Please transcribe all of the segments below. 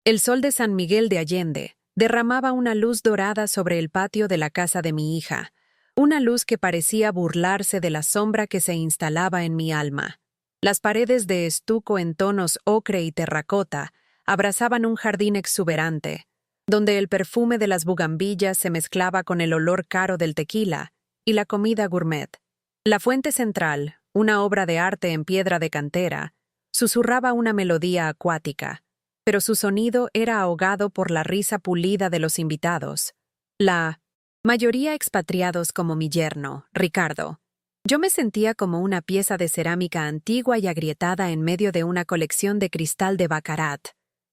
El sol de San Miguel de Allende derramaba una luz dorada sobre el patio de la casa de mi hija, una luz que parecía burlarse de la sombra que se instalaba en mi alma. Las paredes de estuco en tonos ocre y terracota abrazaban un jardín exuberante, donde el perfume de las bugambillas se mezclaba con el olor caro del tequila y la comida gourmet. La fuente central, una obra de arte en piedra de cantera, susurraba una melodía acuática, pero su sonido era ahogado por la risa pulida de los invitados. La mayoría expatriados como mi yerno, Ricardo. Yo me sentía como una pieza de cerámica antigua y agrietada en medio de una colección de cristal de Baccarat,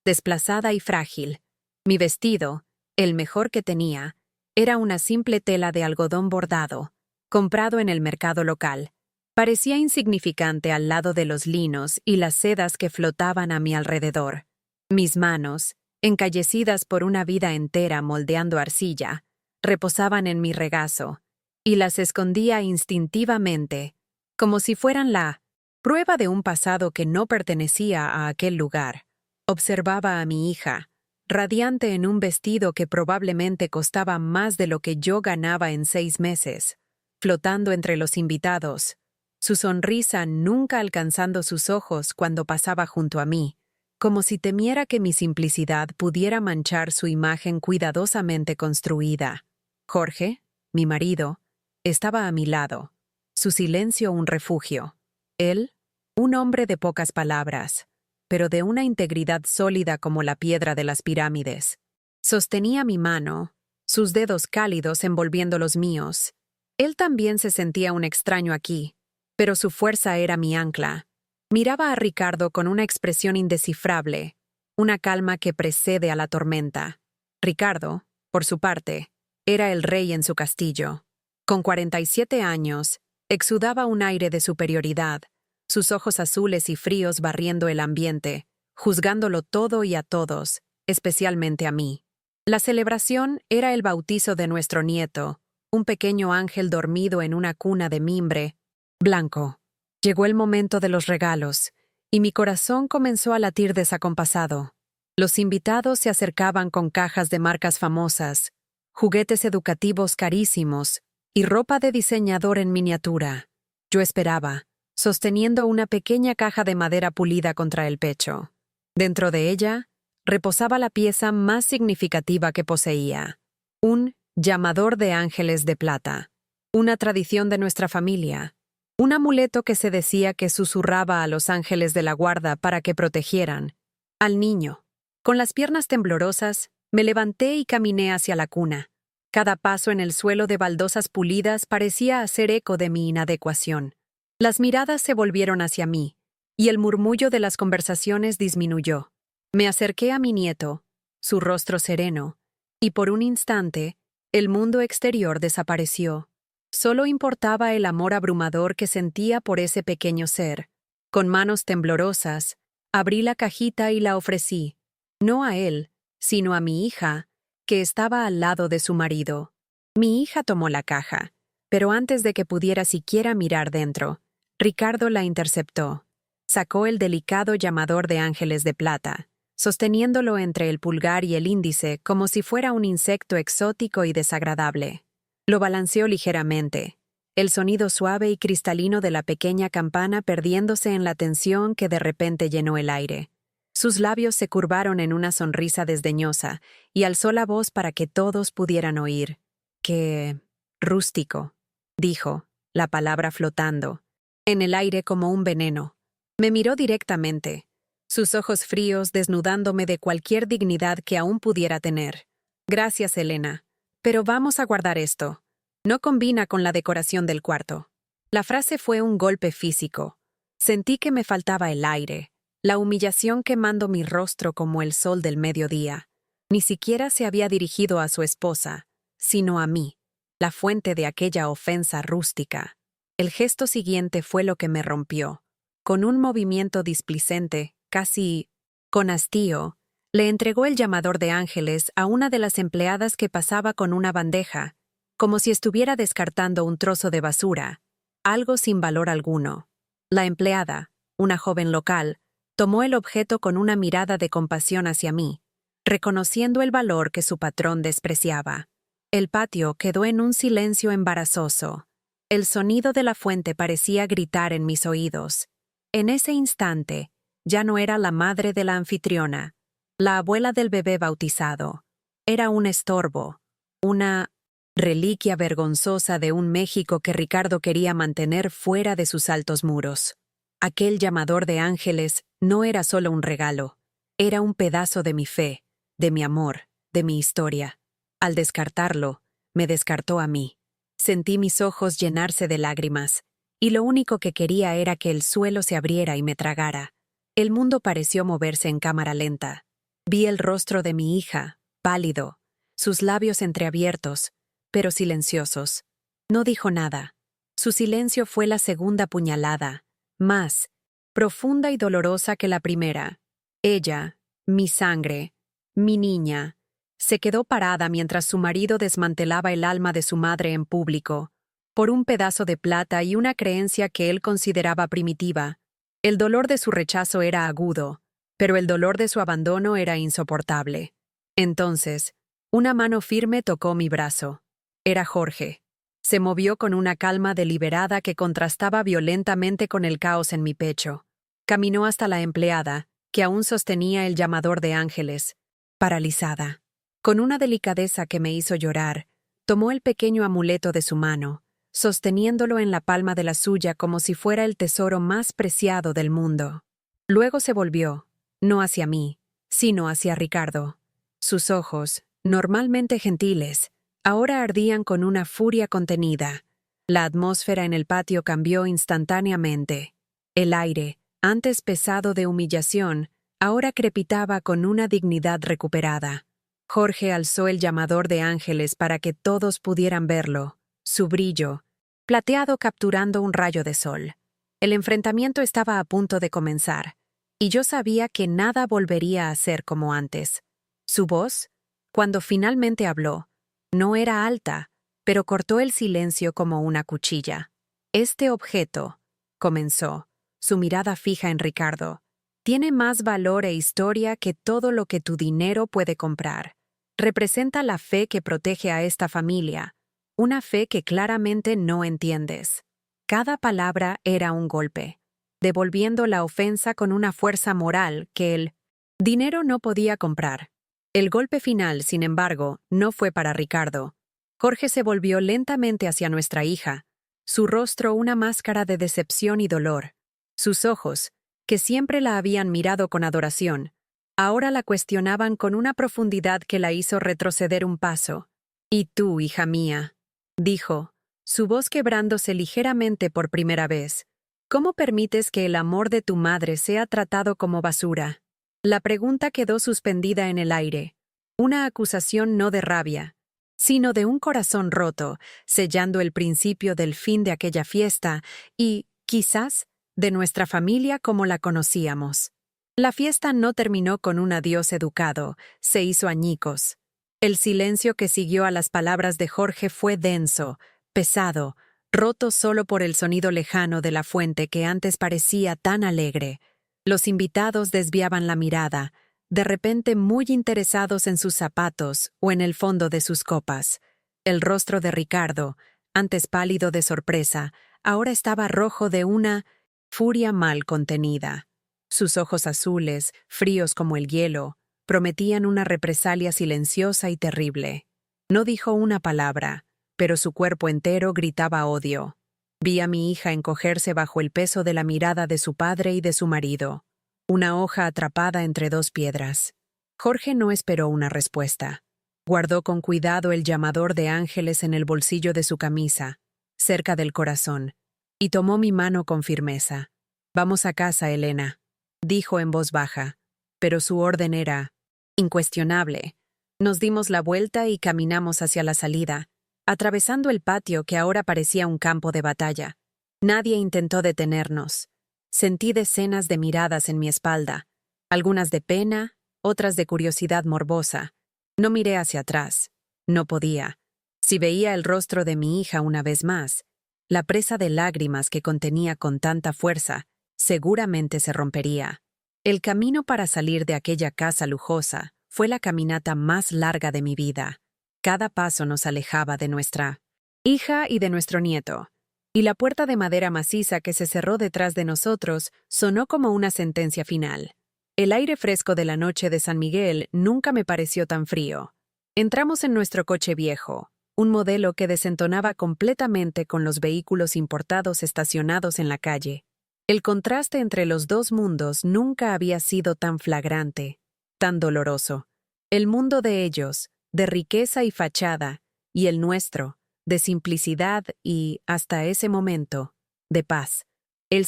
desplazada y frágil. Mi vestido, el mejor que tenía, era una simple tela de algodón bordado, comprado en el mercado local. Parecía insignificante al lado de los linos y las sedas que flotaban a mi alrededor. Mis manos, encallecidas por una vida entera moldeando arcilla, reposaban en mi regazo, y las escondía instintivamente, como si fueran la prueba de un pasado que no pertenecía a aquel lugar. Observaba a mi hija, radiante en un vestido que probablemente costaba más de lo que yo ganaba en 6 meses, flotando entre los invitados, su sonrisa nunca alcanzando sus ojos cuando pasaba junto a mí, como si temiera que mi simplicidad pudiera manchar su imagen cuidadosamente construida. Jorge, mi marido, estaba a mi lado, su silencio un refugio. Él, un hombre de pocas palabras, pero de una integridad sólida como la piedra de las pirámides. Sostenía mi mano, sus dedos cálidos envolviendo los míos. Él también se sentía un extraño aquí, pero su fuerza era mi ancla. Miraba a Ricardo con una expresión indescifrable, una calma que precede a la tormenta. Ricardo, por su parte, era el rey en su castillo. Con 47 años, exudaba un aire de superioridad, sus ojos azules y fríos barriendo el ambiente, juzgándolo todo y a todos, especialmente a mí. La celebración era el bautizo de nuestro nieto, un pequeño ángel dormido en una cuna de mimbre blanco. Llegó el momento de los regalos, y mi corazón comenzó a latir desacompasado. Los invitados se acercaban con cajas de marcas famosas, juguetes educativos carísimos y ropa de diseñador en miniatura. Yo esperaba, sosteniendo una pequeña caja de madera pulida contra el pecho. Dentro de ella, reposaba la pieza más significativa que poseía: un llamador de ángeles de plata, una tradición de nuestra familia. Un amuleto que se decía que susurraba a los ángeles de la guarda para que protegieran al niño. Con las piernas temblorosas, me levanté y caminé hacia la cuna. Cada paso en el suelo de baldosas pulidas parecía hacer eco de mi inadecuación. Las miradas se volvieron hacia mí, y el murmullo de las conversaciones disminuyó. Me acerqué a mi nieto, su rostro sereno, y por un instante, el mundo exterior desapareció. Solo importaba el amor abrumador que sentía por ese pequeño ser. Con manos temblorosas, abrí la cajita y la ofrecí, no a él, sino a mi hija, que estaba al lado de su marido. Mi hija tomó la caja, pero antes de que pudiera siquiera mirar dentro, Ricardo la interceptó. Sacó el delicado llamador de ángeles de plata, sosteniéndolo entre el pulgar y el índice como si fuera un insecto exótico y desagradable. Lo balanceó ligeramente, el sonido suave y cristalino de la pequeña campana perdiéndose en la tensión que de repente llenó el aire. Sus labios se curvaron en una sonrisa desdeñosa y alzó la voz para que todos pudieran oír. «Qué rústico», dijo, la palabra flotando, en el aire como un veneno. Me miró directamente, sus ojos fríos desnudándome de cualquier dignidad que aún pudiera tener. «Gracias, Elena. Pero vamos a guardar esto. No combina con la decoración del cuarto». La frase fue un golpe físico. Sentí que me faltaba el aire, la humillación quemando mi rostro como el sol del mediodía. Ni siquiera se había dirigido a su esposa, sino a mí, la fuente de aquella ofensa rústica. El gesto siguiente fue lo que me rompió. Con un movimiento displicente, casi con hastío, le entregó el llamador de ángeles a una de las empleadas que pasaba con una bandeja, como si estuviera descartando un trozo de basura, algo sin valor alguno. La empleada, una joven local, tomó el objeto con una mirada de compasión hacia mí, reconociendo el valor que su patrón despreciaba. El patio quedó en un silencio embarazoso. El sonido de la fuente parecía gritar en mis oídos. En ese instante, ya no era la madre de la anfitriona, la abuela del bebé bautizado. Era un estorbo, una reliquia vergonzosa de un México que Ricardo quería mantener fuera de sus altos muros. Aquel llamador de ángeles no era solo un regalo, era un pedazo de mi fe, de mi amor, de mi historia. Al descartarlo, me descartó a mí. Sentí mis ojos llenarse de lágrimas, y lo único que quería era que el suelo se abriera y me tragara. El mundo pareció moverse en cámara lenta. Vi el rostro de mi hija, pálido, sus labios entreabiertos, pero silenciosos. No dijo nada. Su silencio fue la segunda puñalada, más profunda y dolorosa que la primera. Ella, mi sangre, mi niña, se quedó parada mientras su marido desmantelaba el alma de su madre en público, por un pedazo de plata y una creencia que él consideraba primitiva. El dolor de su rechazo era agudo, pero el dolor de su abandono era insoportable. Entonces, una mano firme tocó mi brazo. Era Jorge. Se movió con una calma deliberada que contrastaba violentamente con el caos en mi pecho. Caminó hasta la empleada, que aún sostenía el llamador de ángeles, paralizada. Con una delicadeza que me hizo llorar, tomó el pequeño amuleto de su mano, sosteniéndolo en la palma de la suya como si fuera el tesoro más preciado del mundo. Luego se volvió, no hacia mí, sino hacia Ricardo. Sus ojos, normalmente gentiles, ahora ardían con una furia contenida. La atmósfera en el patio cambió instantáneamente. El aire, antes pesado de humillación, ahora crepitaba con una dignidad recuperada. Jorge alzó el llamador de ángeles para que todos pudieran verlo, su brillo, plateado capturando un rayo de sol. El enfrentamiento estaba a punto de comenzar, y yo sabía que nada volvería a ser como antes. Su voz, cuando finalmente habló, no era alta, pero cortó el silencio como una cuchilla. Este objeto, comenzó, su mirada fija en Ricardo, tiene más valor e historia que todo lo que tu dinero puede comprar. Representa la fe que protege a esta familia, una fe que claramente no entiendes. Cada palabra era un golpe, devolviendo la ofensa con una fuerza moral que el dinero no podía comprar. El golpe final, sin embargo, no fue para Ricardo. Jorge se volvió lentamente hacia nuestra hija, su rostro una máscara de decepción y dolor. Sus ojos, que siempre la habían mirado con adoración, ahora la cuestionaban con una profundidad que la hizo retroceder un paso. «Y tú, hija mía», dijo, su voz quebrándose ligeramente por primera vez, «¿cómo permites que el amor de tu madre sea tratado como basura?» La pregunta quedó suspendida en el aire, una acusación no de rabia, sino de un corazón roto, sellando el principio del fin de aquella fiesta y, quizás, de nuestra familia como la conocíamos. La fiesta no terminó con un adiós educado, se hizo añicos. El silencio que siguió a las palabras de Jorge fue denso, pesado, roto solo por el sonido lejano de la fuente que antes parecía tan alegre. Los invitados desviaban la mirada, de repente muy interesados en sus zapatos o en el fondo de sus copas. El rostro de Ricardo, antes pálido de sorpresa, ahora estaba rojo de una furia mal contenida. Sus ojos azules, fríos como el hielo, prometían una represalia silenciosa y terrible. No dijo una palabra, pero su cuerpo entero gritaba odio. Vi a mi hija encogerse bajo el peso de la mirada de su padre y de su marido, una hoja atrapada entre dos piedras. Jorge no esperó una respuesta. Guardó con cuidado el llamador de ángeles en el bolsillo de su camisa, cerca del corazón, y tomó mi mano con firmeza. «Vamos a casa, Elena», dijo en voz baja, pero su orden era incuestionable. Nos dimos la vuelta y caminamos hacia la salida, atravesando el patio que ahora parecía un campo de batalla. Nadie intentó detenernos. Sentí decenas de miradas en mi espalda, algunas de pena, otras de curiosidad morbosa. No miré hacia atrás. No podía. Si veía el rostro de mi hija una vez más, la presa de lágrimas que contenía con tanta fuerza, seguramente se rompería. El camino para salir de aquella casa lujosa Fue la caminata más larga de mi vida. Cada paso nos alejaba de nuestra hija y de nuestro nieto. Y la puerta de madera maciza que se cerró detrás de nosotros sonó como una sentencia final. El aire fresco de la noche de San Miguel nunca me pareció tan frío. Entramos en nuestro coche viejo, un modelo que desentonaba completamente con los vehículos importados estacionados en la calle. El contraste entre los dos mundos nunca había sido tan flagrante, tan doloroso. El mundo de ellos, de riqueza y fachada, y el nuestro, de simplicidad y, hasta ese momento, de paz. El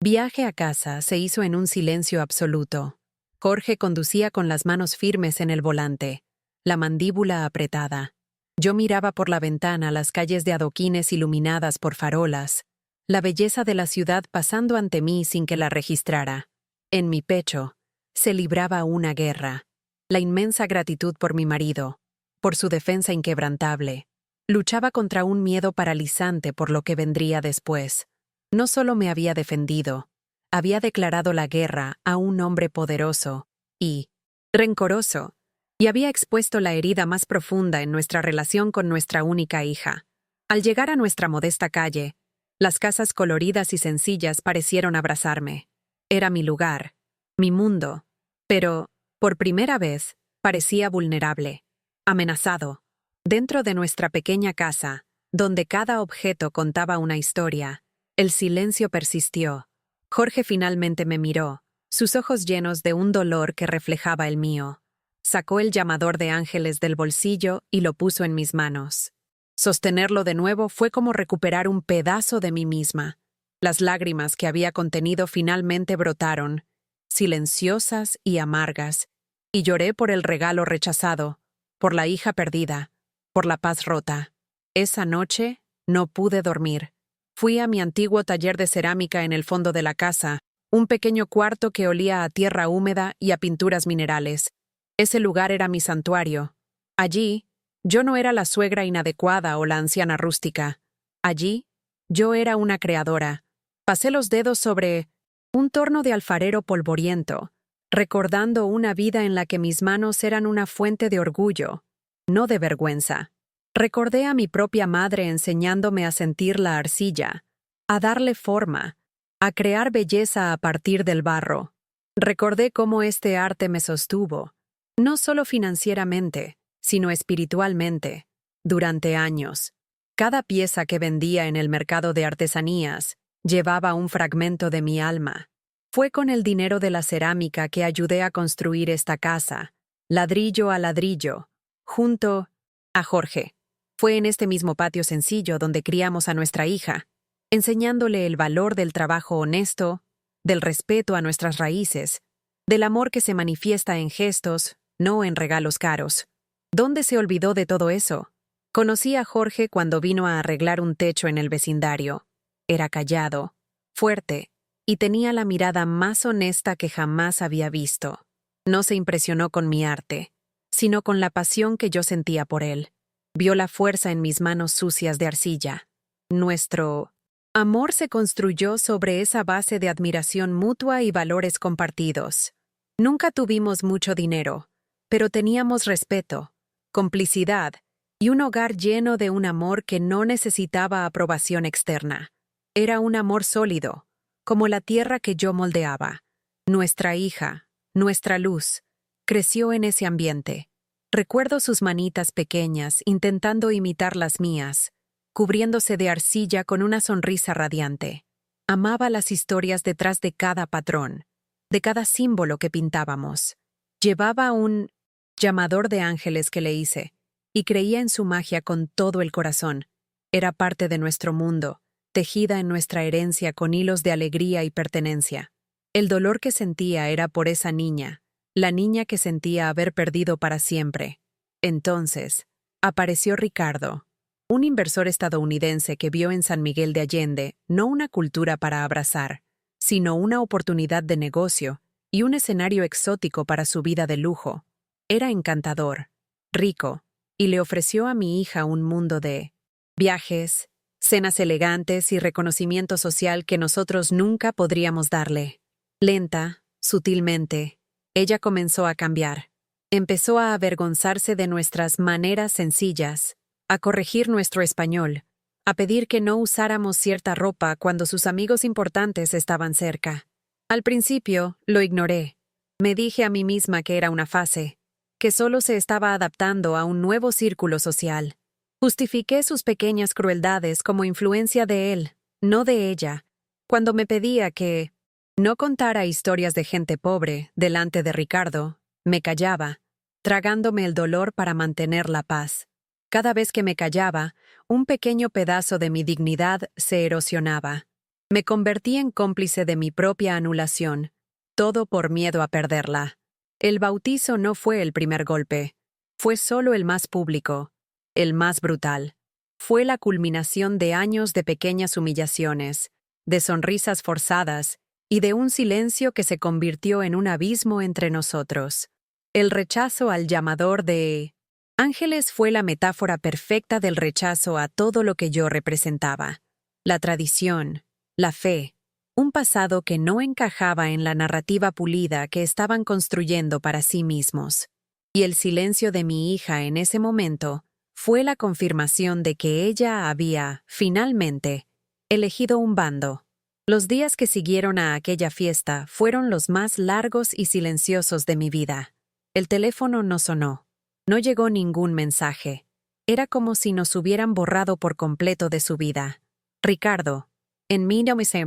viaje a casa se hizo en un silencio absoluto. Jorge conducía con las manos firmes en el volante, la mandíbula apretada. Yo miraba por la ventana las calles de adoquines iluminadas por farolas, la belleza de la ciudad pasando ante mí sin que la registrara. En mi pecho se libraba una guerra. La inmensa gratitud por mi marido, por su defensa inquebrantable. Luchaba contra un miedo paralizante por lo que vendría después. No solo me había defendido, había declarado la guerra a un hombre poderoso y rencoroso, y había expuesto la herida más profunda en nuestra relación con nuestra única hija. Al llegar a nuestra modesta calle, las casas coloridas y sencillas parecieron abrazarme. Era mi lugar, mi mundo, pero, por primera vez, parecía vulnerable, amenazado. Dentro de nuestra pequeña casa, donde cada objeto contaba una historia, el silencio persistió. Jorge finalmente me miró, sus ojos llenos de un dolor que reflejaba el mío. Sacó el llamador de ángeles del bolsillo y lo puso en mis manos. Sostenerlo de nuevo fue como recuperar un pedazo de mí misma. Las lágrimas que había contenido finalmente brotaron, silenciosas y amargas, y lloré por el regalo rechazado, por la hija perdida, por la paz rota. Esa noche no pude dormir. Fui a mi antiguo taller de cerámica en el fondo de la casa, un pequeño cuarto que olía a tierra húmeda y a pinturas minerales. Ese lugar era mi santuario. Allí, yo no era la suegra inadecuada o la anciana rústica. Allí, yo era una creadora. Pasé los dedos sobre un torno de alfarero polvoriento, recordando una vida en la que mis manos eran una fuente de orgullo, no de vergüenza. Recordé a mi propia madre enseñándome a sentir la arcilla, a darle forma, a crear belleza a partir del barro. Recordé cómo este arte me sostuvo, no solo financieramente, sino espiritualmente, durante años. Cada pieza que vendía en el mercado de artesanías llevaba un fragmento de mi alma. Fue con el dinero de la cerámica que ayudé a construir esta casa, ladrillo a ladrillo, junto a Jorge. Fue en este mismo patio sencillo donde criamos a nuestra hija, enseñándole el valor del trabajo honesto, del respeto a nuestras raíces, del amor que se manifiesta en gestos, no en regalos caros. ¿Dónde se olvidó de todo eso? Conocí a Jorge cuando vino a arreglar un techo en el vecindario. Era callado, fuerte, y tenía la mirada más honesta que jamás había visto. No se impresionó con mi arte, sino con la pasión que yo sentía por él. Vio la fuerza en mis manos sucias de arcilla. Nuestro amor se construyó sobre esa base de admiración mutua y valores compartidos. Nunca tuvimos mucho dinero, pero teníamos respeto, complicidad y un hogar lleno de un amor que no necesitaba aprobación externa. Era un amor sólido, como la tierra que yo moldeaba. Nuestra hija, nuestra luz, creció en ese ambiente. Recuerdo sus manitas pequeñas intentando imitar las mías, cubriéndose de arcilla con una sonrisa radiante. Amaba las historias detrás de cada patrón, de cada símbolo que pintábamos. Llevaba un llamador de ángeles que le hice, y creía en su magia con todo el corazón. Era parte de nuestro mundo, tejida en nuestra herencia con hilos de alegría y pertenencia. El dolor que sentía era por esa niña, la niña que sentía haber perdido para siempre. Entonces, apareció Ricardo, un inversor estadounidense que vio en San Miguel de Allende no una cultura para abrazar, sino una oportunidad de negocio y un escenario exótico para su vida de lujo. Era encantador, rico, y le ofreció a mi hija un mundo de viajes, cenas elegantes y reconocimiento social que nosotros nunca podríamos darle. Lenta, sutilmente, ella comenzó a cambiar. Empezó a avergonzarse de nuestras maneras sencillas, a corregir nuestro español, a pedir que no usáramos cierta ropa cuando sus amigos importantes estaban cerca. Al principio, lo ignoré. Me dije a mí misma que era una fase, que solo se estaba adaptando a un nuevo círculo social. Justifiqué sus pequeñas crueldades como influencia de él, no de ella, cuando me pedía que no contara historias de gente pobre delante de Ricardo. Me callaba, tragándome el dolor para mantener la paz. Cada vez que me callaba, un pequeño pedazo de mi dignidad se erosionaba. Me convertí en cómplice de mi propia anulación, todo por miedo a perderla. El bautizo no fue el primer golpe, fue solo el más público, el más brutal. Fue la culminación de años de pequeñas humillaciones, de sonrisas forzadas y de un silencio que se convirtió en un abismo entre nosotros. El rechazo al llamador de Ángeles fue la metáfora perfecta del rechazo a todo lo que yo representaba. La tradición, la fe, un pasado que no encajaba en la narrativa pulida que estaban construyendo para sí mismos. Y el silencio de mi hija en ese momento fue la confirmación de que ella había, finalmente, elegido un bando. Los días que siguieron a aquella fiesta fueron los más largos y silenciosos de mi vida. El teléfono no sonó. No llegó ningún mensaje. Era como si nos hubieran borrado por completo de su vida. Ricardo, en mí no me sé.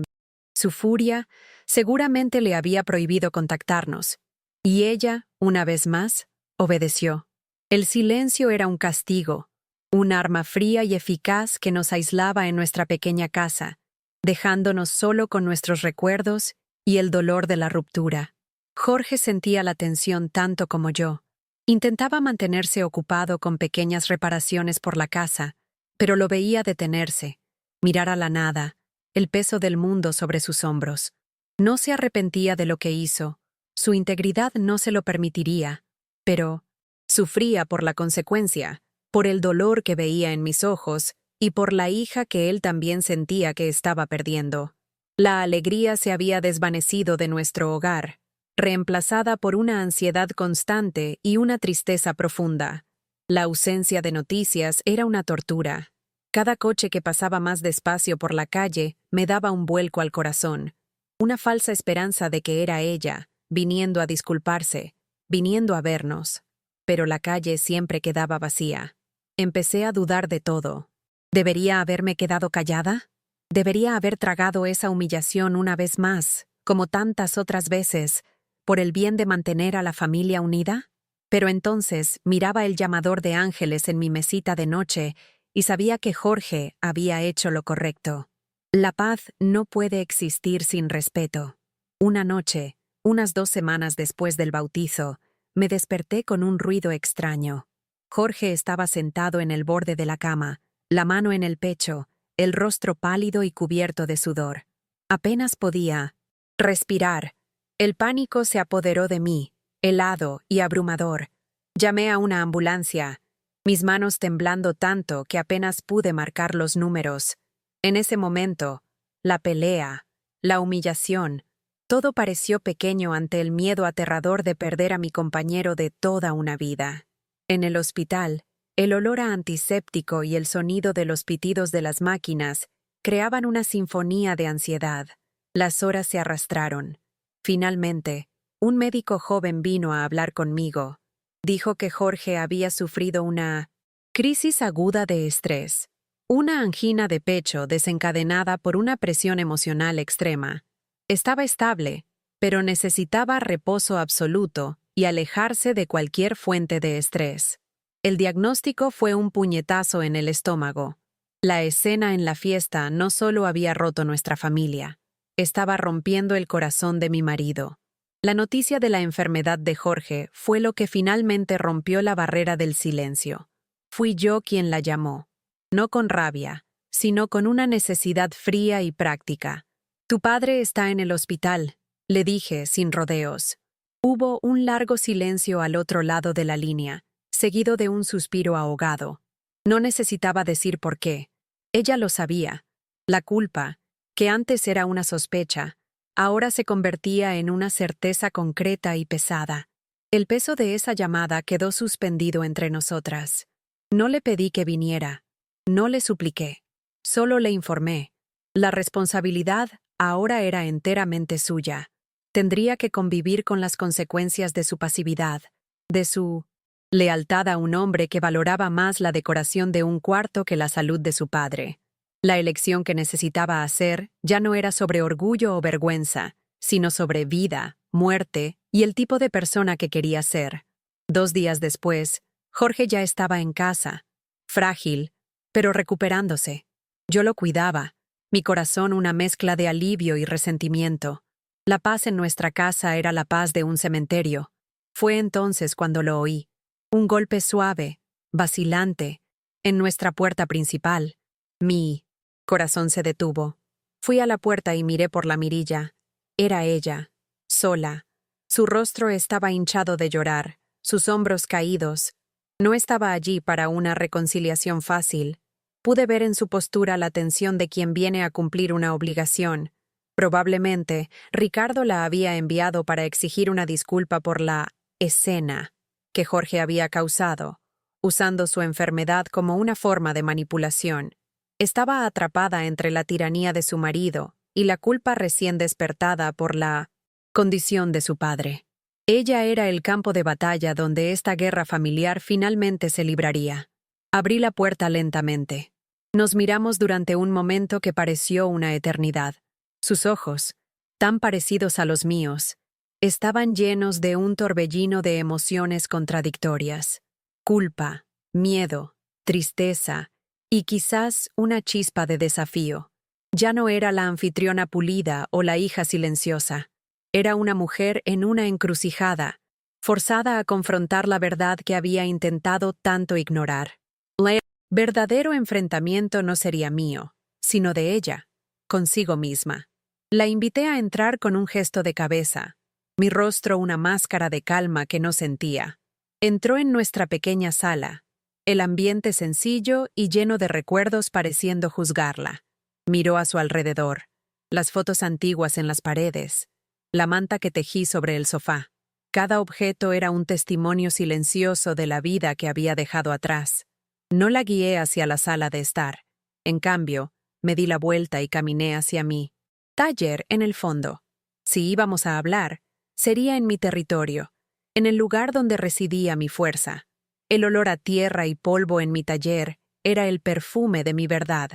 Su furia seguramente le había prohibido contactarnos. Y ella, una vez más, obedeció. El silencio era un castigo, un arma fría y eficaz que nos aislaba en nuestra pequeña casa, dejándonos solo con nuestros recuerdos y el dolor de la ruptura. Jorge sentía la tensión tanto como yo. Intentaba mantenerse ocupado con pequeñas reparaciones por la casa, pero lo veía detenerse, mirar a la nada, el peso del mundo sobre sus hombros. No se arrepentía de lo que hizo, su integridad no se lo permitiría, pero sufría por la consecuencia, por el dolor que veía en mis ojos y por la hija que él también sentía que estaba perdiendo. La alegría se había desvanecido de nuestro hogar, reemplazada por una ansiedad constante y una tristeza profunda. La ausencia de noticias era una tortura. Cada coche que pasaba más despacio por la calle me daba un vuelco al corazón, una falsa esperanza de que era ella, viniendo a disculparse, viniendo a vernos. Pero la calle siempre quedaba vacía. Empecé a dudar de todo. ¿Debería haberme quedado callada? ¿Debería haber tragado esa humillación una vez más, como tantas otras veces, por el bien de mantener a la familia unida? Pero entonces miraba el llamador de Ángeles en mi mesita de noche y sabía que Jorge había hecho lo correcto. La paz no puede existir sin respeto. Una noche, unas 2 semanas después del bautizo, me desperté con un ruido extraño. Jorge estaba sentado en el borde de la cama, la mano en el pecho, el rostro pálido y cubierto de sudor. Apenas podía respirar. El pánico se apoderó de mí, helado y abrumador. Llamé a una ambulancia, mis manos temblando tanto que apenas pude marcar los números. En ese momento, la pelea, la humillación, todo pareció pequeño ante el miedo aterrador de perder a mi compañero de toda una vida. En el hospital, el olor a antiséptico y el sonido de los pitidos de las máquinas creaban una sinfonía de ansiedad. Las horas se arrastraron. Finalmente, un médico joven vino a hablar conmigo. Dijo que Jorge había sufrido una crisis aguda de estrés, una angina de pecho desencadenada por una presión emocional extrema. Estaba estable, pero necesitaba reposo absoluto y alejarse de cualquier fuente de estrés. El diagnóstico fue un puñetazo en el estómago. La escena en la fiesta no solo había roto nuestra familia, estaba rompiendo el corazón de mi marido. La noticia de la enfermedad de Jorge fue lo que finalmente rompió la barrera del silencio. Fui yo quien la llamó, no con rabia, sino con una necesidad fría y práctica. «Tu padre está en el hospital», le dije sin rodeos. Hubo un largo silencio al otro lado de la línea, seguido de un suspiro ahogado. No necesitaba decir por qué. Ella lo sabía. La culpa, que antes era una sospecha, ahora se convertía en una certeza concreta y pesada. El peso de esa llamada quedó suspendido entre nosotras. No le pedí que viniera, no le supliqué, solo le informé. La responsabilidad ahora era enteramente suya. Tendría que convivir con las consecuencias de su pasividad, de su lealtad a un hombre que valoraba más la decoración de un cuarto que la salud de su padre. La elección que necesitaba hacer ya no era sobre orgullo o vergüenza, sino sobre vida, muerte y el tipo de persona que quería ser. 2 días después, Jorge ya estaba en casa, frágil, pero recuperándose. Yo lo cuidaba, mi corazón una mezcla de alivio y resentimiento. La paz en nuestra casa era la paz de un cementerio. Fue entonces cuando lo oí. Un golpe suave, vacilante, en nuestra puerta principal. Mi corazón se detuvo. Fui a la puerta y miré por la mirilla. Era ella, sola. Su rostro estaba hinchado de llorar, sus hombros caídos. No estaba allí para una reconciliación fácil. Pude ver en su postura la tensión de quien viene a cumplir una obligación. Probablemente, Ricardo la había enviado para exigir una disculpa por la escena que Jorge había causado, usando su enfermedad como una forma de manipulación. Estaba atrapada entre la tiranía de su marido y la culpa recién despertada por la condición de su padre. Ella era el campo de batalla donde esta guerra familiar finalmente se libraría. Abrí la puerta lentamente. Nos miramos durante un momento que pareció una eternidad. Sus ojos, tan parecidos a los míos, estaban llenos de un torbellino de emociones contradictorias. Culpa, miedo, tristeza y quizás una chispa de desafío. Ya no era la anfitriona pulida o la hija silenciosa. Era una mujer en una encrucijada, forzada a confrontar la verdad que había intentado tanto ignorar. El verdadero enfrentamiento no sería mío, sino de ella, consigo misma. La invité a entrar con un gesto de cabeza, mi rostro una máscara de calma que no sentía. Entró en nuestra pequeña sala, el ambiente sencillo y lleno de recuerdos pareciendo juzgarla. Miró a su alrededor, las fotos antiguas en las paredes, la manta que tejí sobre el sofá. Cada objeto era un testimonio silencioso de la vida que había dejado atrás. No la guié hacia la sala de estar. En cambio, me di la vuelta y caminé hacia mi taller en el fondo. Si íbamos a hablar, sería en mi territorio, en el lugar donde residía mi fuerza. El olor a tierra y polvo en mi taller era el perfume de mi verdad.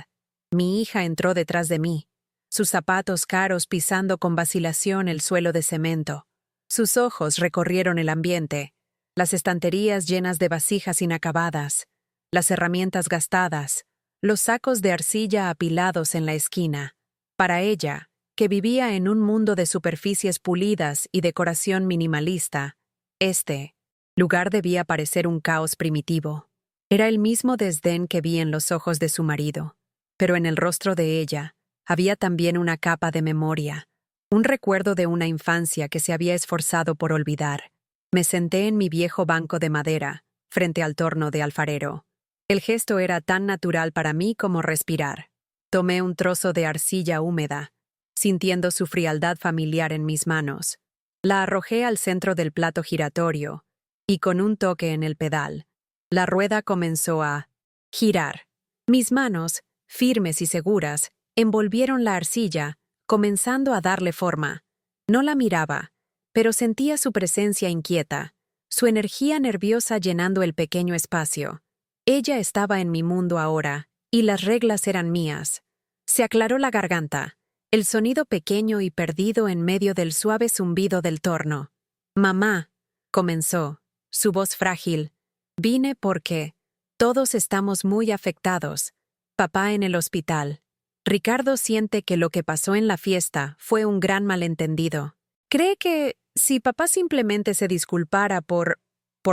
Mi hija entró detrás de mí, sus zapatos caros pisando con vacilación el suelo de cemento. Sus ojos recorrieron el ambiente, las estanterías llenas de vasijas inacabadas, las herramientas gastadas, los sacos de arcilla apilados en la esquina. Para ella, que vivía en un mundo de superficies pulidas y decoración minimalista, este lugar debía parecer un caos primitivo. Era el mismo desdén que vi en los ojos de su marido, pero en el rostro de ella había también una capa de memoria, un recuerdo de una infancia que se había esforzado por olvidar. Me senté en mi viejo banco de madera, frente al torno de alfarero. El gesto era tan natural para mí como respirar. Tomé un trozo de arcilla húmeda, sintiendo su frialdad familiar en mis manos. La arrojé al centro del plato giratorio, y con un toque en el pedal, la rueda comenzó a girar. Mis manos, firmes y seguras, envolvieron la arcilla, comenzando a darle forma. No la miraba, pero sentía su presencia inquieta, su energía nerviosa llenando el pequeño espacio. Ella estaba en mi mundo ahora, y las reglas eran mías. Se aclaró la garganta, el sonido pequeño y perdido en medio del suave zumbido del torno. «Mamá», comenzó, su voz frágil, «vine porque todos estamos muy afectados. Papá en el hospital. Ricardo siente que lo que pasó en la fiesta fue un gran malentendido. Cree que si papá simplemente se disculpara por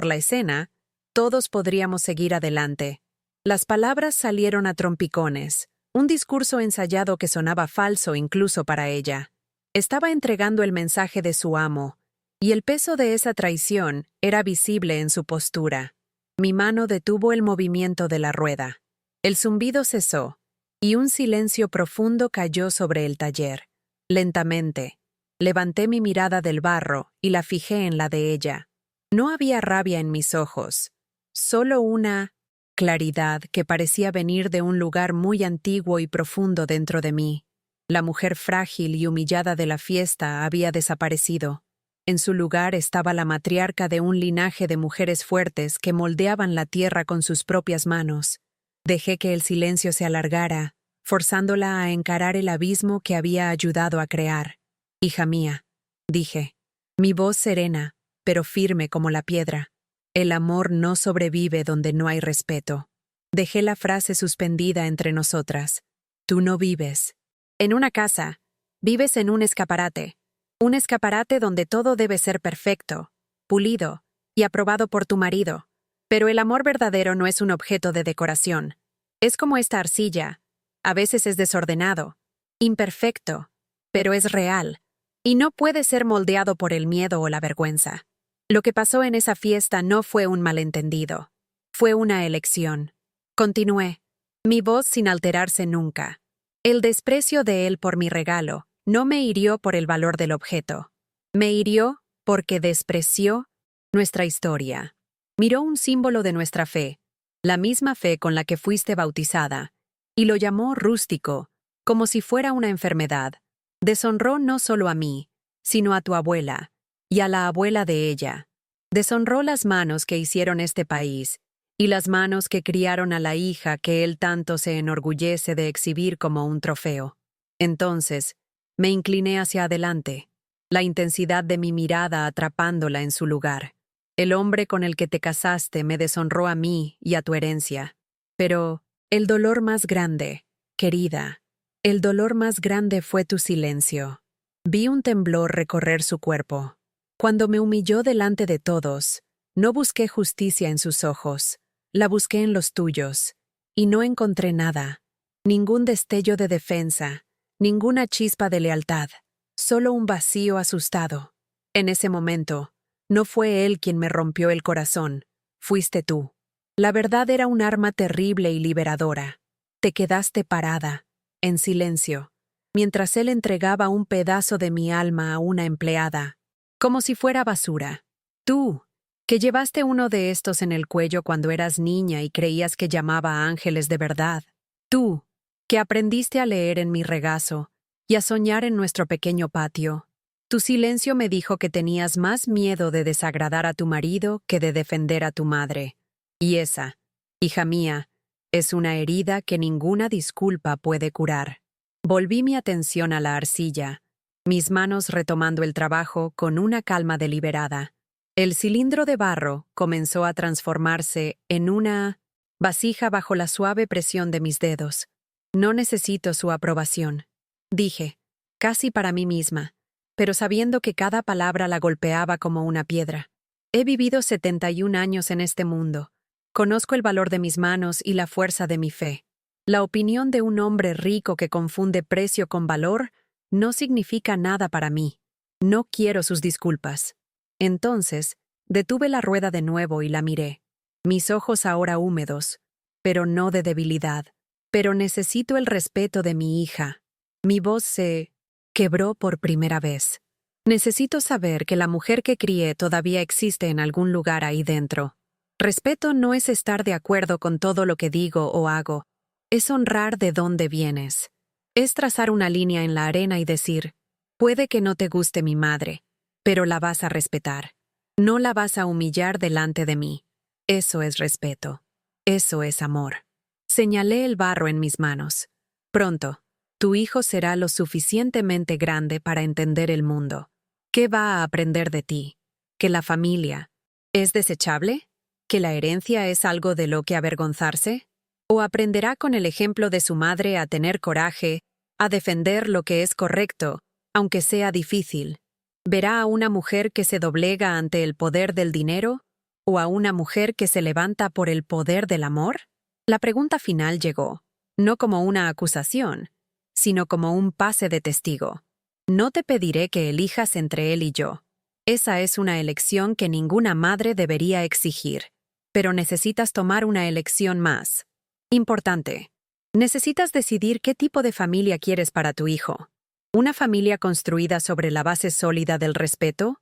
la escena, todos podríamos seguir adelante». Las palabras salieron a trompicones, un discurso ensayado que sonaba falso incluso para ella. Estaba entregando el mensaje de su amo, y el peso de esa traición era visible en su postura. Mi mano detuvo el movimiento de la rueda. El zumbido cesó, y un silencio profundo cayó sobre el taller. Lentamente, levanté mi mirada del barro y la fijé en la de ella. No había rabia en mis ojos, solo una claridad que parecía venir de un lugar muy antiguo y profundo dentro de mí. La mujer frágil y humillada de la fiesta había desaparecido. En su lugar estaba la matriarca de un linaje de mujeres fuertes que moldeaban la tierra con sus propias manos. Dejé que el silencio se alargara, forzándola a encarar el abismo que había ayudado a crear. «Hija mía», dije, mi voz serena, pero firme como la piedra. «El amor no sobrevive donde no hay respeto». Dejé la frase suspendida entre nosotras. «Tú no vives en una casa, vives en un escaparate. Un escaparate donde todo debe ser perfecto, pulido y aprobado por tu marido. Pero el amor verdadero no es un objeto de decoración. Es como esta arcilla. A veces es desordenado, imperfecto, pero es real. Y no puede ser moldeado por el miedo o la vergüenza. Lo que pasó en esa fiesta no fue un malentendido. Fue una elección». Continué, mi voz sin alterarse nunca. El desprecio de él por mi regalo no me hirió por el valor del objeto. Me hirió porque despreció nuestra historia. Miró un símbolo de nuestra fe, la misma fe con la que fuiste bautizada, y lo llamó rústico, como si fuera una enfermedad. Deshonró no solo a mí, sino a tu abuela, y a la abuela de ella. Deshonró las manos que hicieron este país, y las manos que criaron a la hija que él tanto se enorgullece de exhibir como un trofeo. Entonces, me incliné hacia adelante, la intensidad de mi mirada atrapándola en su lugar. El hombre con el que te casaste me deshonró a mí y a tu herencia. Pero el dolor más grande, querida, el dolor más grande fue tu silencio. Vi un temblor recorrer su cuerpo. Cuando me humilló delante de todos, no busqué justicia en sus ojos, la busqué en los tuyos, y no encontré nada, ningún destello de defensa, ninguna chispa de lealtad, solo un vacío asustado. En ese momento, no fue él quien me rompió el corazón, fuiste tú. La verdad era un arma terrible y liberadora. Te quedaste parada, en silencio, mientras él entregaba un pedazo de mi alma a una empleada, como si fuera basura. Tú, que llevaste uno de estos en el cuello cuando eras niña y creías que llamaba a ángeles de verdad. Tú, que aprendiste a leer en mi regazo y a soñar en nuestro pequeño patio. Tu silencio me dijo que tenías más miedo de desagradar a tu marido que de defender a tu madre. Y esa, hija mía, es una herida que ninguna disculpa puede curar. Volví mi atención a la arcilla, mis manos retomando el trabajo con una calma deliberada. El cilindro de barro comenzó a transformarse en una vasija bajo la suave presión de mis dedos. No necesito su aprobación, dije, casi para mí misma, pero sabiendo que cada palabra la golpeaba como una piedra. He vivido 71 años en este mundo. Conozco el valor de mis manos y la fuerza de mi fe. La opinión de un hombre rico que confunde precio con valor no significa nada para mí. No quiero sus disculpas. Entonces, detuve la rueda de nuevo y la miré. Mis ojos ahora húmedos, pero no de debilidad. Pero necesito el respeto de mi hija. Mi voz se quebró por primera vez. Necesito saber que la mujer que crié todavía existe en algún lugar ahí dentro. Respeto no es estar de acuerdo con todo lo que digo o hago. Es honrar de dónde vienes. Es trazar una línea en la arena y decir, puede que no te guste mi madre, pero la vas a respetar. No la vas a humillar delante de mí. Eso es respeto. Eso es amor. Señalé el barro en mis manos. Pronto, tu hijo será lo suficientemente grande para entender el mundo. ¿Qué va a aprender de ti? ¿Que la familia es desechable? ¿Que la herencia es algo de lo que avergonzarse? ¿O aprenderá con el ejemplo de su madre a tener coraje, a defender lo que es correcto, aunque sea difícil? ¿Verá a una mujer que se doblega ante el poder del dinero o a una mujer que se levanta por el poder del amor? La pregunta final llegó, no como una acusación, sino como un pase de testigo. No te pediré que elijas entre él y yo. Esa es una elección que ninguna madre debería exigir. Pero necesitas tomar una elección más. Importante. Necesitas decidir qué tipo de familia quieres para tu hijo. ¿Una familia construida sobre la base sólida del respeto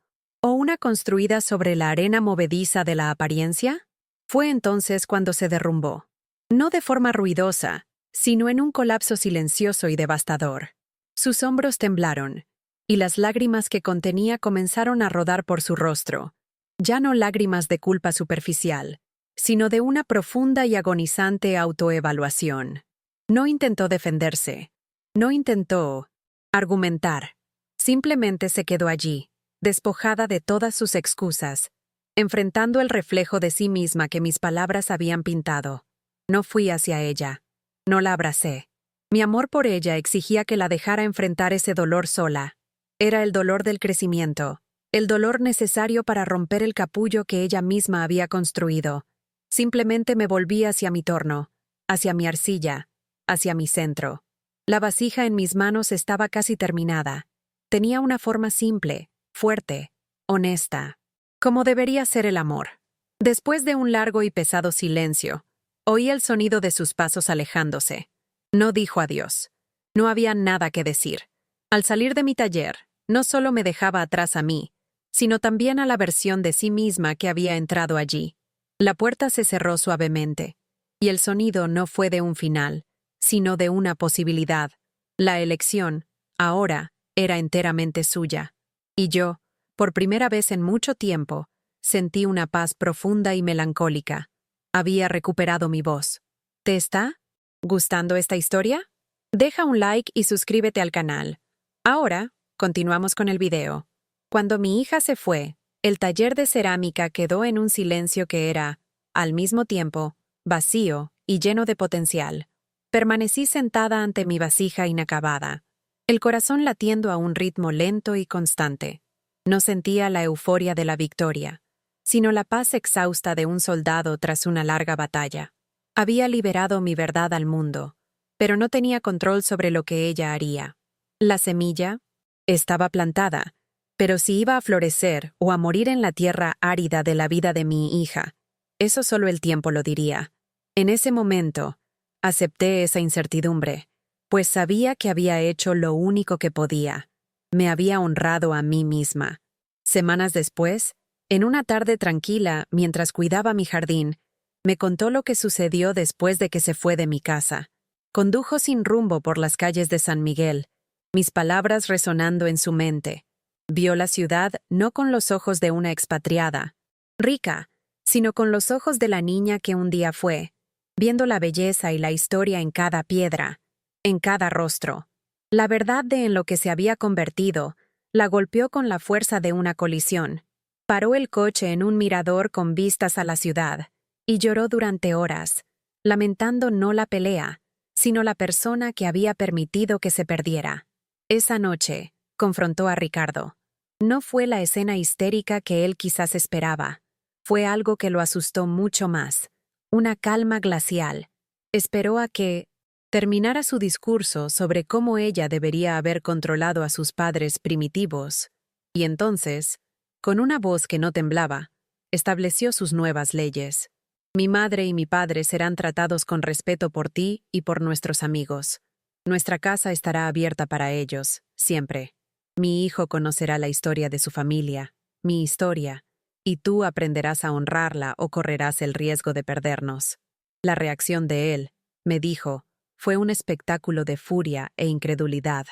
¿O una construida sobre la arena movediza de la apariencia? Fue entonces cuando se derrumbó. No de forma ruidosa, sino en un colapso silencioso y devastador. Sus hombros temblaron, y las lágrimas que contenía comenzaron a rodar por su rostro, ya no lágrimas de culpa superficial, sino de una profunda y agonizante autoevaluación. No intentó defenderse, no intentó argumentar, simplemente se quedó allí, despojada de todas sus excusas, enfrentando el reflejo de sí misma que mis palabras habían pintado. No fui hacia ella, no la abracé. Mi amor por ella exigía que la dejara enfrentar ese dolor sola. Era el dolor del crecimiento, el dolor necesario para romper el capullo que ella misma había construido. Simplemente me volví hacia mi torno, hacia mi arcilla, hacia mi centro. La vasija en mis manos estaba casi terminada. Tenía una forma simple, fuerte, honesta, como debería ser el amor. Después de un largo y pesado silencio, oí el sonido de sus pasos alejándose. No dijo adiós. No había nada que decir. Al salir de mi taller, no solo me dejaba atrás a mí, sino también a la versión de sí misma que había entrado allí. La puerta se cerró suavemente, y el sonido no fue de un final, sino de una posibilidad. La elección, ahora, era enteramente suya. Y yo, por primera vez en mucho tiempo, sentí una paz profunda y melancólica. Había recuperado mi voz. ¿Te está gustando esta historia? Deja un like y suscríbete al canal. Ahora, continuamos con el video. Cuando mi hija se fue, el taller de cerámica quedó en un silencio que era, al mismo tiempo, vacío y lleno de potencial. Permanecí sentada ante mi vasija inacabada, el corazón latiendo a un ritmo lento y constante. No sentía la euforia de la victoria, sino la paz exhausta de un soldado tras una larga batalla. Había liberado mi verdad al mundo, pero no tenía control sobre lo que ella haría. La semilla estaba plantada, pero si iba a florecer o a morir en la tierra árida de la vida de mi hija, eso solo el tiempo lo diría. En ese momento, acepté esa incertidumbre, pues sabía que había hecho lo único que podía. Me había honrado a mí misma. Semanas después, en una tarde tranquila, mientras cuidaba mi jardín, me contó lo que sucedió después de que se fue de mi casa. Condujo sin rumbo por las calles de San Miguel, mis palabras resonando en su mente. Vio la ciudad no con los ojos de una expatriada, rica, sino con los ojos de la niña que un día fue, viendo la belleza y la historia en cada piedra, en cada rostro. La verdad de en lo que se había convertido la golpeó con la fuerza de una colisión. Paró el coche en un mirador con vistas a la ciudad y lloró durante horas, lamentando no la pelea, sino la persona que había permitido que se perdiera. Esa noche, confrontó a Ricardo. No fue la escena histérica que él quizás esperaba. Fue algo que lo asustó mucho más. Una calma glacial. Esperó a que terminara su discurso sobre cómo ella debería haber controlado a sus padres primitivos, y entonces, con una voz que no temblaba, estableció sus nuevas leyes. Mi madre y mi padre serán tratados con respeto por ti y por nuestros amigos. Nuestra casa estará abierta para ellos, siempre. Mi hijo conocerá la historia de su familia, mi historia, y tú aprenderás a honrarla o correrás el riesgo de perdernos. La reacción de él, me dijo, fue un espectáculo de furia e incredulidad.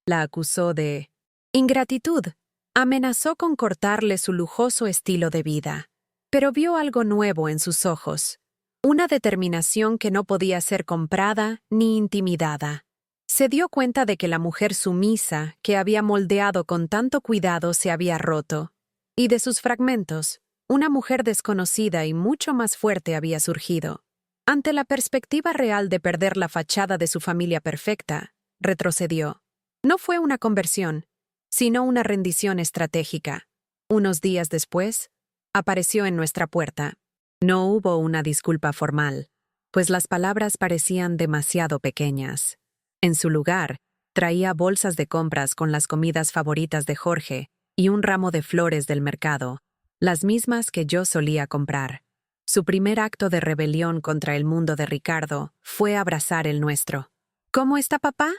La acusó de ingratitud. Amenazó con cortarle su lujoso estilo de vida. Pero vio algo nuevo en sus ojos, una determinación que no podía ser comprada ni intimidada. Se dio cuenta de que la mujer sumisa que había moldeado con tanto cuidado se había roto, y de sus fragmentos, una mujer desconocida y mucho más fuerte había surgido. Ante la perspectiva real de perder la fachada de su familia perfecta, retrocedió. No fue una conversión, sino una rendición estratégica. Unos días después, apareció en nuestra puerta. No hubo una disculpa formal, pues las palabras parecían demasiado pequeñas. En su lugar, traía bolsas de compras con las comidas favoritas de Jorge y un ramo de flores del mercado, las mismas que yo solía comprar. Su primer acto de rebelión contra el mundo de Ricardo fue abrazar el nuestro. ¿Cómo está papá?,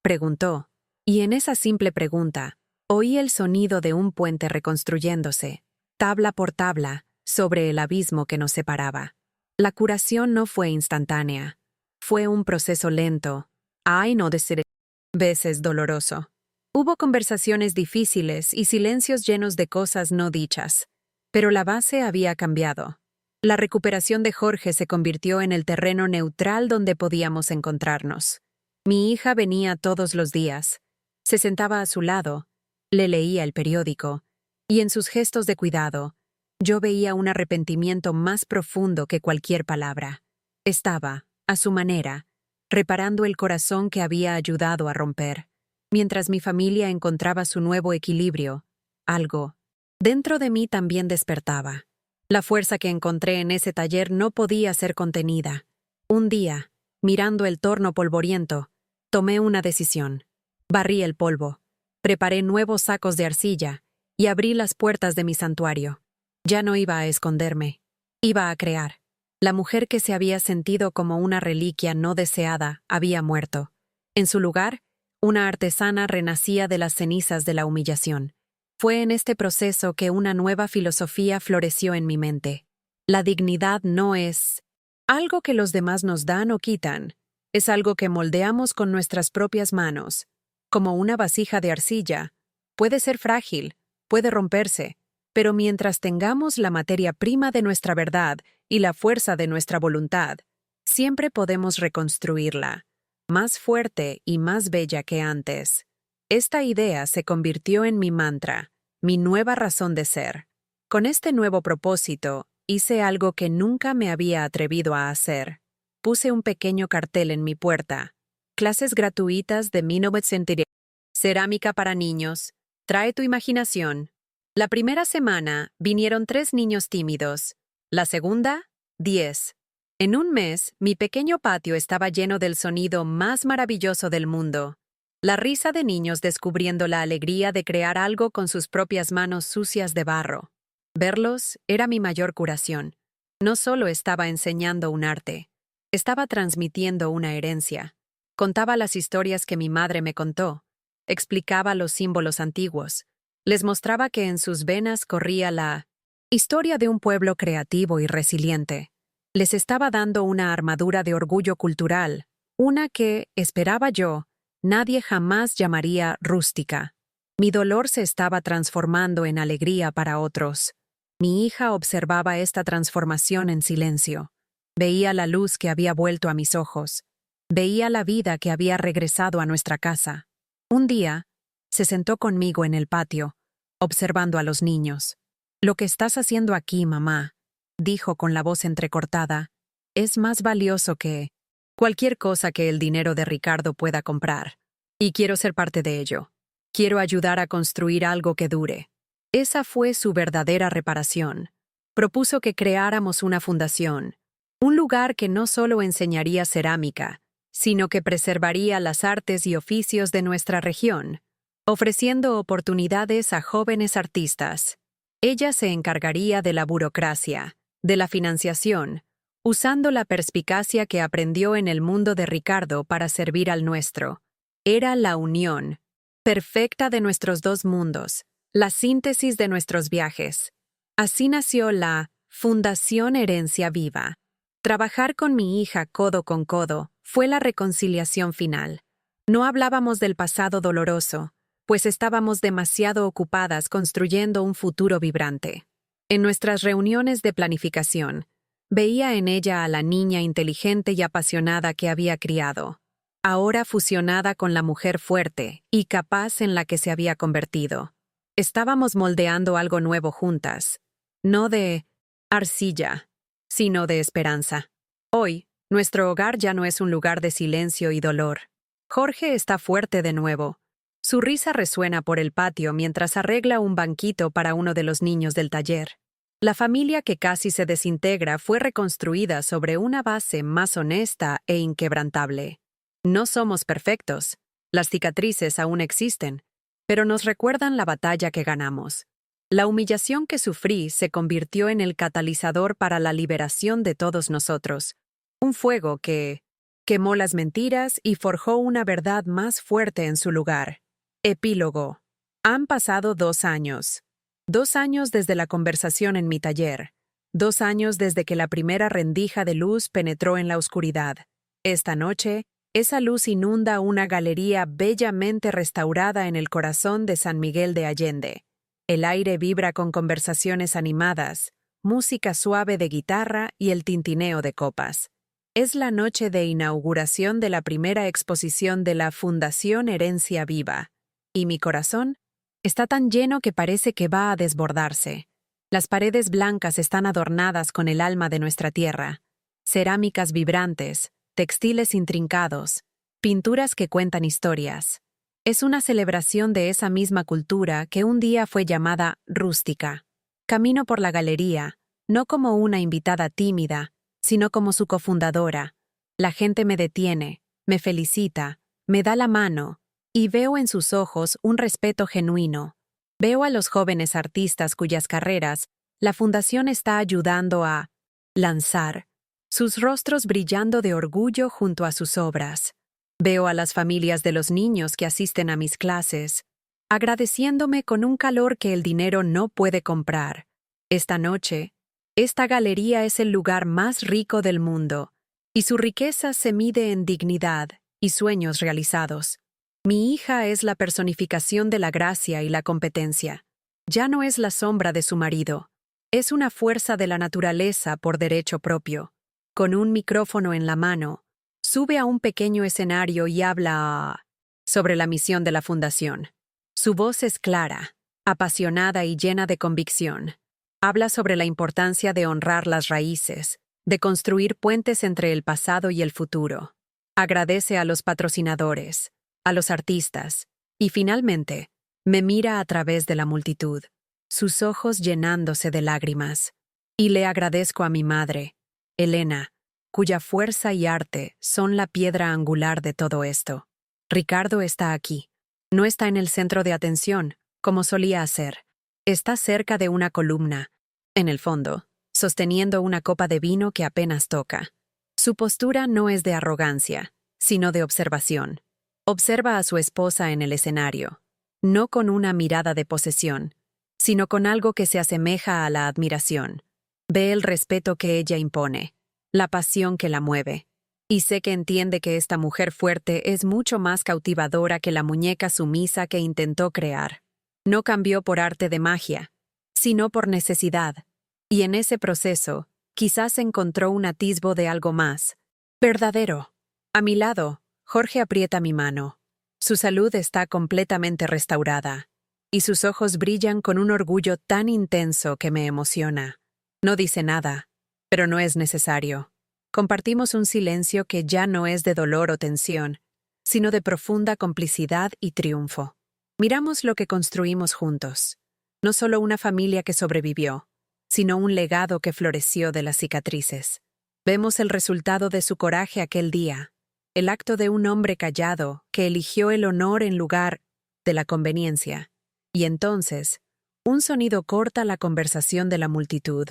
preguntó, y en esa simple pregunta, Oí el sonido de un puente reconstruyéndose, tabla por tabla, sobre el abismo que nos separaba. La curación no fue instantánea. Fue un proceso lento, no decir, veces doloroso. Hubo conversaciones difíciles y silencios llenos de cosas no dichas. Pero la base había cambiado. La recuperación de Jorge se convirtió en el terreno neutral donde podíamos encontrarnos. Mi hija venía todos los días. Se sentaba a su lado, le leía el periódico, y en sus gestos de cuidado, yo veía un arrepentimiento más profundo que cualquier palabra. Estaba, a su manera, reparando el corazón que había ayudado a romper. Mientras mi familia encontraba su nuevo equilibrio, algo dentro de mí también despertaba. La fuerza que encontré en ese taller no podía ser contenida. Un día, mirando el torno polvoriento, tomé una decisión. Barrí el polvo, preparé nuevos sacos de arcilla y abrí las puertas de mi santuario. Ya no iba a esconderme, iba a crear. La mujer que se había sentido como una reliquia no deseada había muerto. En su lugar, una artesana renacía de las cenizas de la humillación. Fue en este proceso que una nueva filosofía floreció en mi mente. La dignidad no es algo que los demás nos dan o quitan, es algo que moldeamos con nuestras propias manos. Como una vasija de arcilla, puede ser frágil, puede romperse, pero mientras tengamos la materia prima de nuestra verdad y la fuerza de nuestra voluntad, siempre podemos reconstruirla, más fuerte y más bella que antes. Esta idea se convirtió en mi mantra, mi nueva razón de ser. Con este nuevo propósito, hice algo que nunca me había atrevido a hacer. Puse un pequeño cartel en mi puerta. Clases gratuitas de 1910. Cerámica para niños. Trae tu imaginación. La primera semana vinieron 3 niños tímidos. La segunda, 10. En un mes, mi pequeño patio estaba lleno del sonido más maravilloso del mundo. La risa de niños descubriendo la alegría de crear algo con sus propias manos sucias de barro. Verlos era mi mayor curación. No solo estaba enseñando un arte, estaba transmitiendo una herencia. Contaba las historias que mi madre me contó, explicaba los símbolos antiguos, les mostraba que en sus venas corría la historia de un pueblo creativo y resiliente. Les estaba dando una armadura de orgullo cultural, una que, esperaba yo, nadie jamás llamaría rústica. Mi dolor se estaba transformando en alegría para otros. Mi hija observaba esta transformación en silencio. Veía la luz que había vuelto a mis ojos. Veía la vida que había regresado a nuestra casa. Un día, se sentó conmigo en el patio, observando a los niños. «Lo que estás haciendo aquí, mamá», dijo con la voz entrecortada, «es más valioso que cualquier cosa que el dinero de Ricardo pueda comprar. Y quiero ser parte de ello. Quiero ayudar a construir algo que dure». Esa fue su verdadera reparación. Propuso que creáramos una fundación, un lugar que no solo enseñaría cerámica, sino que preservaría las artes y oficios de nuestra región, ofreciendo oportunidades a jóvenes artistas. Ella se encargaría de la burocracia, de la financiación, usando la perspicacia que aprendió en el mundo de Ricardo para servir al nuestro. Era la unión perfecta de nuestros dos mundos, la síntesis de nuestros viajes. Así nació la Fundación Herencia Viva. Trabajar con mi hija codo con codo fue la reconciliación final. No hablábamos del pasado doloroso, pues estábamos demasiado ocupadas construyendo un futuro vibrante. En nuestras reuniones de planificación, veía en ella a la niña inteligente y apasionada que había criado, ahora fusionada con la mujer fuerte y capaz en la que se había convertido. Estábamos moldeando algo nuevo juntas, no de arcilla, sino de esperanza. Hoy, nuestro hogar ya no es un lugar de silencio y dolor. Jorge está fuerte de nuevo. Su risa resuena por el patio mientras arregla un banquito para uno de los niños del taller. La familia que casi se desintegra fue reconstruida sobre una base más honesta e inquebrantable. No somos perfectos. Las cicatrices aún existen, pero nos recuerdan la batalla que ganamos. La humillación que sufrí se convirtió en el catalizador para la liberación de todos nosotros. Un fuego que quemó las mentiras y forjó una verdad más fuerte en su lugar. Epílogo. Han pasado 2 años. 2 años desde la conversación en mi taller. 2 años desde que la primera rendija de luz penetró en la oscuridad. Esta noche, esa luz inunda una galería bellamente restaurada en el corazón de San Miguel de Allende. El aire vibra con conversaciones animadas, música suave de guitarra y el tintineo de copas. Es la noche de inauguración de la primera exposición de la Fundación Herencia Viva, y mi corazón está tan lleno que parece que va a desbordarse. Las paredes blancas están adornadas con el alma de nuestra tierra, cerámicas vibrantes, textiles intrincados, pinturas que cuentan historias. Es una celebración de esa misma cultura que un día fue llamada rústica. Camino por la galería, no como una invitada tímida, sino como su cofundadora. La gente me detiene, me felicita, me da la mano, y veo en sus ojos un respeto genuino. Veo a los jóvenes artistas cuyas carreras la Fundación está ayudando a lanzar, sus rostros brillando de orgullo junto a sus obras. Veo a las familias de los niños que asisten a mis clases, agradeciéndome con un calor que el dinero no puede comprar. Esta noche, esta galería es el lugar más rico del mundo, y su riqueza se mide en dignidad y sueños realizados. Mi hija es la personificación de la gracia y la competencia. Ya no es la sombra de su marido. Es una fuerza de la naturaleza por derecho propio. Con un micrófono en la mano, sube a un pequeño escenario y habla sobre la misión de la Fundación. Su voz es clara, apasionada y llena de convicción. Habla sobre la importancia de honrar las raíces, de construir puentes entre el pasado y el futuro. Agradece a los patrocinadores, a los artistas, y finalmente, me mira a través de la multitud, sus ojos llenándose de lágrimas. Y le agradezco a mi madre, Elena, cuya fuerza y arte son la piedra angular de todo esto. Ricardo está aquí. No está en el centro de atención, como solía hacer. Está cerca de una columna, en el fondo, sosteniendo una copa de vino que apenas toca. Su postura no es de arrogancia, sino de observación. Observa a su esposa en el escenario, no con una mirada de posesión, sino con algo que se asemeja a la admiración. Ve el respeto que ella impone, la pasión que la mueve, y sé que entiende que esta mujer fuerte es mucho más cautivadora que la muñeca sumisa que intentó crear. No cambió por arte de magia, sino por necesidad, y en ese proceso, quizás encontró un atisbo de algo más verdadero. A mi lado, Jorge aprieta mi mano. Su salud está completamente restaurada, y sus ojos brillan con un orgullo tan intenso que me emociona. No dice nada, pero no es necesario. Compartimos un silencio que ya no es de dolor o tensión, sino de profunda complicidad y triunfo. Miramos lo que construimos juntos. No solo una familia que sobrevivió, sino un legado que floreció de las cicatrices. Vemos el resultado de su coraje aquel día, el acto de un hombre callado que eligió el honor en lugar de la conveniencia. Y entonces, un sonido corta la conversación de la multitud,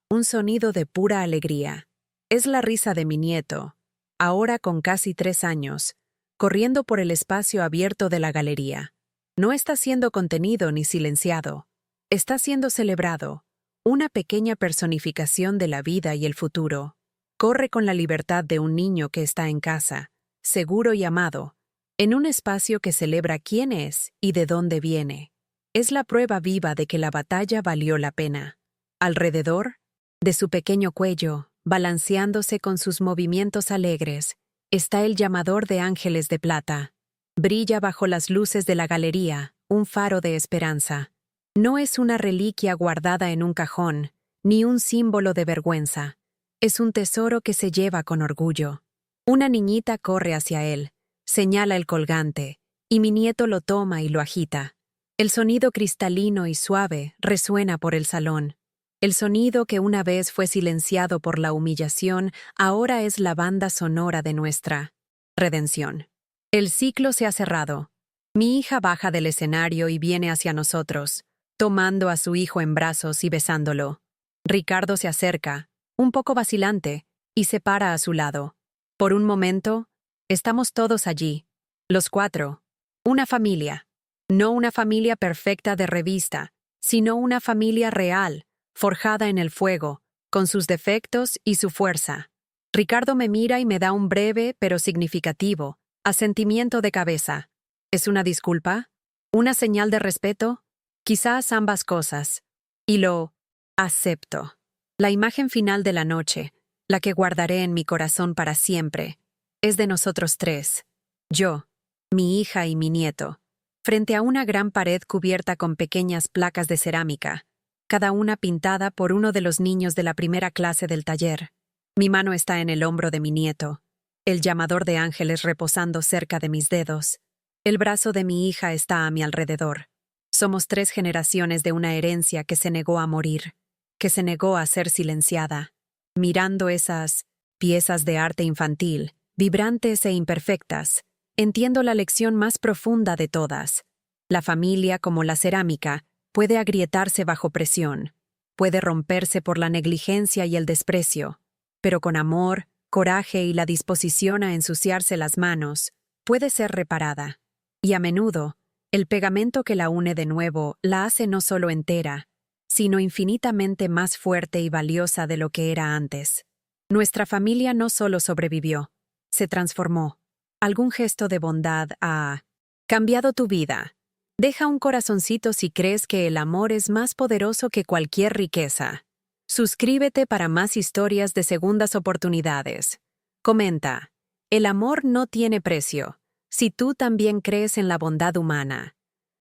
un sonido de pura alegría. Es la risa de mi nieto, ahora con casi 3 años, corriendo por el espacio abierto de la galería. No está siendo contenido ni silenciado. Está siendo celebrado, una pequeña personificación de la vida y el futuro. Corre con la libertad de un niño que está en casa, seguro y amado, en un espacio que celebra quién es y de dónde viene. Es la prueba viva de que la batalla valió la pena. Alrededor, de su pequeño cuello, balanceándose con sus movimientos alegres, está el llamador de ángeles de plata. Brilla bajo las luces de la galería, un faro de esperanza. No es una reliquia guardada en un cajón, ni un símbolo de vergüenza. Es un tesoro que se lleva con orgullo. Una niñita corre hacia él, señala el colgante, y mi nieto lo toma y lo agita. El sonido cristalino y suave resuena por el salón. El sonido que una vez fue silenciado por la humillación, ahora es la banda sonora de nuestra redención. El ciclo se ha cerrado. Mi hija baja del escenario y viene hacia nosotros, tomando a su hijo en brazos y besándolo. Ricardo se acerca, un poco vacilante, y se para a su lado. Por un momento, estamos todos allí, los 4, una familia. No una familia perfecta de revista, sino una familia real, forjada en el fuego, con sus defectos y su fuerza. Ricardo me mira y me da un breve, pero significativo, asentimiento de cabeza. ¿Es una disculpa? ¿Una señal de respeto? Quizás ambas cosas. Y lo acepto. La imagen final de la noche, la que guardaré en mi corazón para siempre, es de nosotros tres. Yo, mi hija y mi nieto, frente a una gran pared cubierta con pequeñas placas de cerámica, cada una pintada por uno de los niños de la primera clase del taller. Mi mano está en el hombro de mi nieto, el llamador de ángeles reposando cerca de mis dedos. El brazo de mi hija está a mi alrededor. Somos 3 generaciones de una herencia que se negó a morir, que se negó a ser silenciada. Mirando esas piezas de arte infantil, vibrantes e imperfectas, entiendo la lección más profunda de todas. La familia, como la cerámica, puede agrietarse bajo presión, puede romperse por la negligencia y el desprecio, pero con amor, coraje y la disposición a ensuciarse las manos, puede ser reparada. Y a menudo, el pegamento que la une de nuevo la hace no solo entera, sino infinitamente más fuerte y valiosa de lo que era antes. Nuestra familia no solo sobrevivió, se transformó. Algún gesto de bondad ha cambiado tu vida. Deja un corazoncito si crees que el amor es más poderoso que cualquier riqueza. Suscríbete para más historias de segundas oportunidades. Comenta. El amor no tiene precio. Si tú también crees en la bondad humana,